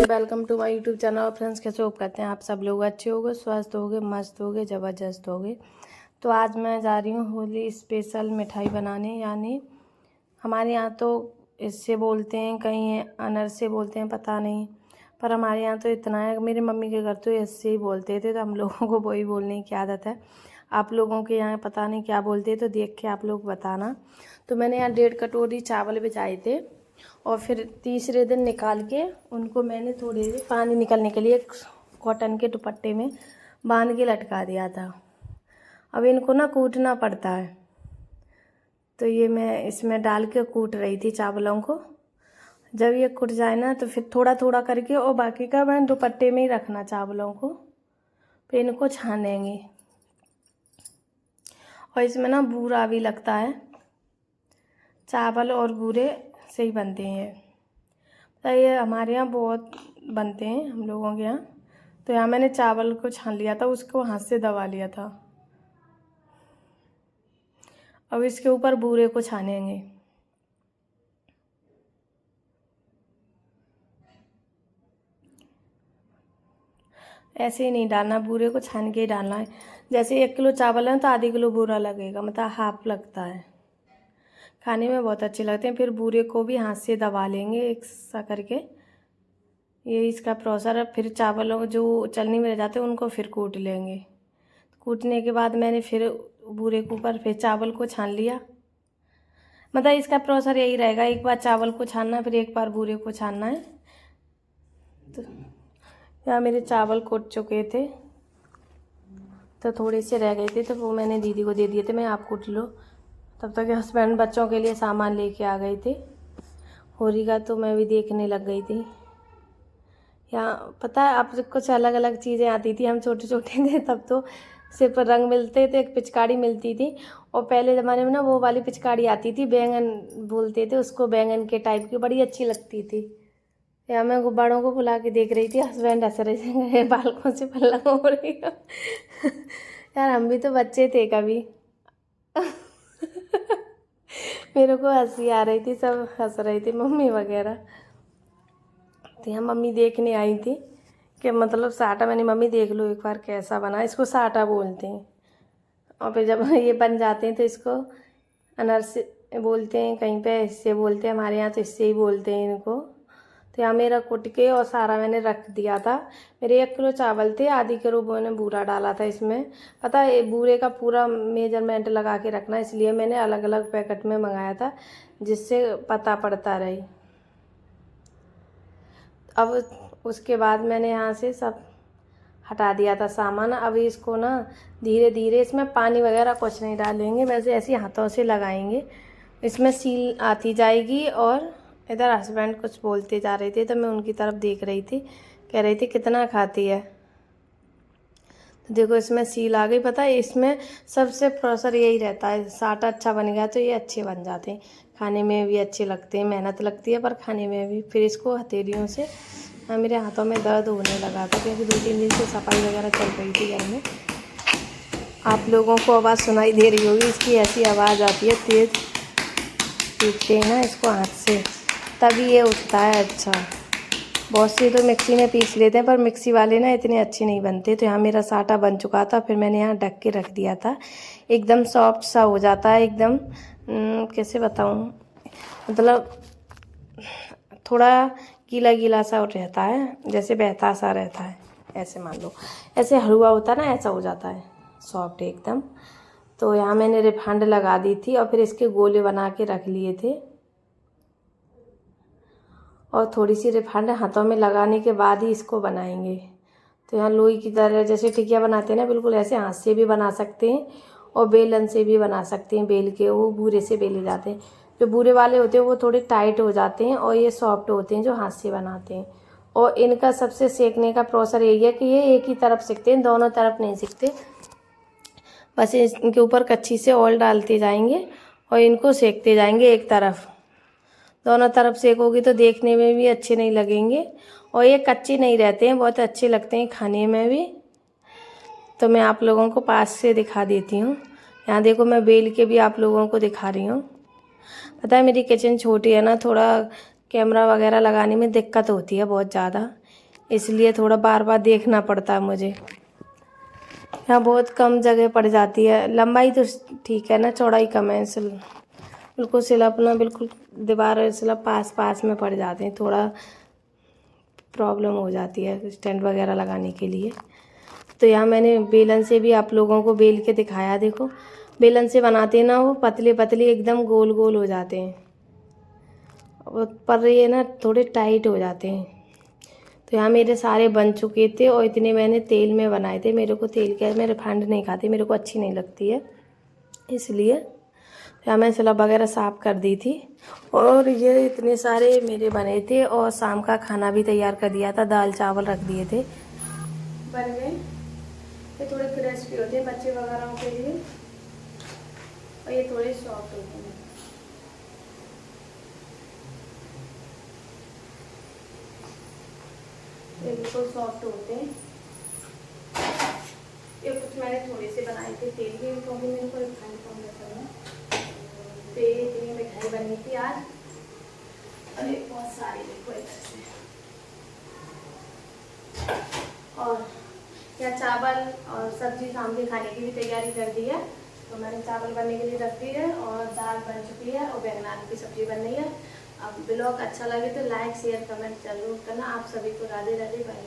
Welcome to my YouTube channel. Friends, कैसे hope करते हैं आप सब लोग अच्छे होंगे, स्वस्थ होंगे, मस्त होंगे, ज़बरदस्त होंगे। तो आज मैं जा रही हूँ होली स्पेशल मिठाई बनाने। यानी हमारे यहाँ तो इससे बोलते हैं, कहीं अनर से बोलते हैं, पता नहीं, पर हमारे यहाँ तो इतना है। मेरी मम्मी के घर तो इससे ही बोलते थे, तो हम लोगों को वही बोलने की आदत है। आप लोगों के यहाँ पता नहीं क्या बोलते, तो देख के आप लोग बताना। तो मैंने यहाँ 1.5 कटोरी चावल भिजाए थे और फिर तीसरे दिन निकाल के उनको मैंने थोड़ी देर पानी निकलने के लिए कॉटन के दुपट्टे में बांध के लटका दिया था। अब इनको ना कूटना पड़ता है, तो ये मैं इसमें डाल के कूट रही थी चावलों को। जब ये कूट जाए ना तो फिर थोड़ा थोड़ा करके और बाकी का मैं दुपट्टे में ही रखना चावलों को, फिर इनको छानेंगे। और इसमें ना बूरा भी लगता है, चावल और बूरे से ही बनते हैं। तो ये हमारे यहाँ बहुत बनते हैं हम लोगों के यहाँ। तो यहाँ मैंने चावल को छान लिया था, उसको हाथ से दबा लिया था। अब इसके ऊपर बूरे को छानेंगे। ऐसे ही नहीं डालना, बूरे को छान के ही डालना है। जैसे 1 किलो चावल है तो आधी किलो बूरा लगेगा, मतलब हाफ लगता है। खाने में बहुत अच्छे लगते हैं। फिर बूरे को भी हाथ से दबा लेंगे एक सा करके। ये इसका प्रोसेस है। फिर चावलों जो चलनी में रह जाते हैं उनको फिर कूट लेंगे। कूटने के बाद मैंने फिर बूरे के ऊपर फिर चावल को छान लिया। मतलब इसका प्रोसेस यही रहेगा, एक बार चावल को छानना, फिर एक बार बूरे को छानना है। तो यहाँ मेरे चावल कूट चुके थे, तो थोड़े से रह गए थे, तो वो मैंने दीदी को दे दिए थे, मैं आप कूट लो। तब तक हस्बैंड बच्चों के लिए सामान लेके आ गए थे होली का, तो मैं भी देखने लग गई थी। यहाँ पता है आप, कुछ अलग अलग चीज़ें आती थी। हम छोटे छोटे थे तब तो सिर्फ रंग मिलते थे, एक पिचकारी मिलती थी। और पहले ज़माने में ना वो वाली पिचकारी आती थी, बैंगन बोलते थे उसको, बैंगन के टाइप की, बड़ी अच्छी लगती थी। या मैं गुब्बारों को बुला के देख रही थी, हस्बैंड हंस रहे थे, बालकों से पल्ला हो रही है। यार हम भी तो बच्चे थे कभी। मेरे को हंसी आ रही थी, सब हंस रही थी, मम्मी वगैरह। तो यहाँ मम्मी देखने आई थी कि मतलब साटा। मैंने मम्मी देख लो एक बार कैसा बना, इसको साटा बोलते हैं। और फिर जब ये बन जाते हैं तो इसको अनारस बोलते हैं, कहीं पे इससे बोलते हैं, हमारे यहाँ तो इससे ही बोलते हैं इनको। तो यहाँ मेरा कुट के और सारा मैंने रख दिया था। मेरे 1 किलो चावल थे, आधी किलो मैंने बूरा डाला था इसमें। पता है बूरे का पूरा मेजरमेंट लगा के रखना, इसलिए मैंने अलग अलग पैकेट में मंगाया था, जिससे पता पड़ता रही। अब उसके बाद मैंने यहाँ से सब हटा दिया था सामान। अब इसको ना धीरे धीरे, इसमें पानी वगैरह कुछ नहीं डालेंगे, वैसे ऐसे हाथों से लगाएंगे। इसमें सील आती जाएगी। और इधर हस्बैंड कुछ बोलते जा रहे थे, तो मैं उनकी तरफ देख रही थी, कह रही थी कितना खाती है। तो देखो इसमें सील आ गई। पता है इसमें सबसे प्रोसेस यही रहता है, साटा अच्छा बन गया तो ये अच्छे बन जाते हैं, खाने में भी अच्छे लगते हैं। मेहनत लगती है पर खाने में भी। फिर इसको हथेलियों से, मेरे हाथों में दर्द होने लगा था क्योंकि 2-3 दिन से सफाई वगैरह चल रही थी घर में। आप लोगों को आवाज़ सुनाई दे रही होगी, इसकी ऐसी आवाज़ आती है तेज़। पीटते हैं ना इसको हाथ से, तभी ये उठता है अच्छा। बहुत से तो मिक्सी में पीस लेते हैं, पर मिक्सी वाले ना इतने अच्छे नहीं बनते। तो यहाँ मेरा साटा बन चुका था, फिर मैंने यहाँ ढक के रख दिया था। एकदम सॉफ्ट सा हो जाता है, एकदम कैसे बताऊँ, मतलब थोड़ा गीला गीला सा रहता है, जैसे बहता सा रहता है, ऐसे मान लो, ऐसे हलवा होता है ना, ऐसा हो जाता है, सॉफ्ट एकदम। तो यहाँ मैंने रिफाइंड लगा दी थी और फिर इसके गोले बना के रख लिए थे। और थोड़ी सी रिफाइंड हाथों में लगाने के बाद ही इसको बनाएंगे। तो यहाँ लोई की तरह जैसे टिकिया बनाते हैं ना, बिल्कुल ऐसे हाथ से भी बना सकते हैं और बेलन से भी बना सकते हैं। बेल के वो बूरे से बेले जाते हैं। जो बूरे वाले होते हैं वो थोड़े टाइट हो जाते हैं, और ये सॉफ्ट होते हैं जो हाथ से बनाते हैं। और इनका सबसे सेकने का प्रोसेस यही है कि ये एक ही तरफ सेकते हैं, दोनों तरफ नहीं सेकते। बस इनके ऊपर कच्ची से ऑयल डालते जाएंगे और इनको सेकते जाएंगे एक तरफ। दोनों तरफ सेकोगी तो देखने में भी अच्छे नहीं लगेंगे, और ये कच्चे नहीं रहते हैं, बहुत अच्छे लगते हैं खाने में भी। तो मैं आप लोगों को पास से दिखा देती हूँ। यहाँ देखो मैं बेल के भी आप लोगों को दिखा रही हूँ। पता है मेरी किचन छोटी है ना, थोड़ा कैमरा वगैरह लगाने में दिक्कत होती है बहुत ज़्यादा, इसलिए थोड़ा बार बार देखना पड़ता है मुझे। यहाँ बहुत कम जगह पड़ जाती है, लंबाई तो ठीक है ना, चौड़ाई कम है, बिल्कुल सिलप ना बिल्कुल दीवार सिलप पास पास में पड़ जाते हैं, थोड़ा प्रॉब्लम हो जाती है स्टैंड वगैरह लगाने के लिए। तो यहाँ मैंने बेलन से भी आप लोगों को बेल के दिखाया, देखो बेलन से बनाते ना वो पतले पतले एकदम गोल गोल हो जाते हैं, पर ये ना थोड़े टाइट हो जाते हैं। तो यहाँ मेरे सारे बन चुके थे और इतने मैंने तेल में बनाए थे। मेरे को तेल क्या है, मैं रिफाइंड नहीं खाती, मेरे को अच्छी नहीं लगती है, इसलिए यहाँ मैं स्लब वगैरह साफ़ कर दी थी। और ये इतने सारे मेरे बने थे और शाम का खाना भी तैयार कर दिया था, दाल चावल रख दिए थे, बन गए। ये थोड़े क्रिस्पी होते हैं बच्चे वगैरह के लिए और ये थोड़े सॉफ्ट होते हैं। ये बिल्कुल सॉफ्ट होते हैं। ये कुछ मैंने थोड़े से बनाए थे, तेल भी क्योंकि मेरे को रिफाइंड कम करना है। तो ये इतनी मिठाई बनी थी आज, और ये बहुत सारी देखो इधर से। और या चावल और सब्जी शाम के खाने की भी तैयारी कर दी है। तो मैंने चावल बनने के लिए रख दी है और दाल बन चुकी है और बैंगन आलू की सब्जी बन रही है। अब ब्लॉग अच्छा लगे तो लाइक शेयर कमेंट जरूर करना। आप सभी को राधे राधे, बाय।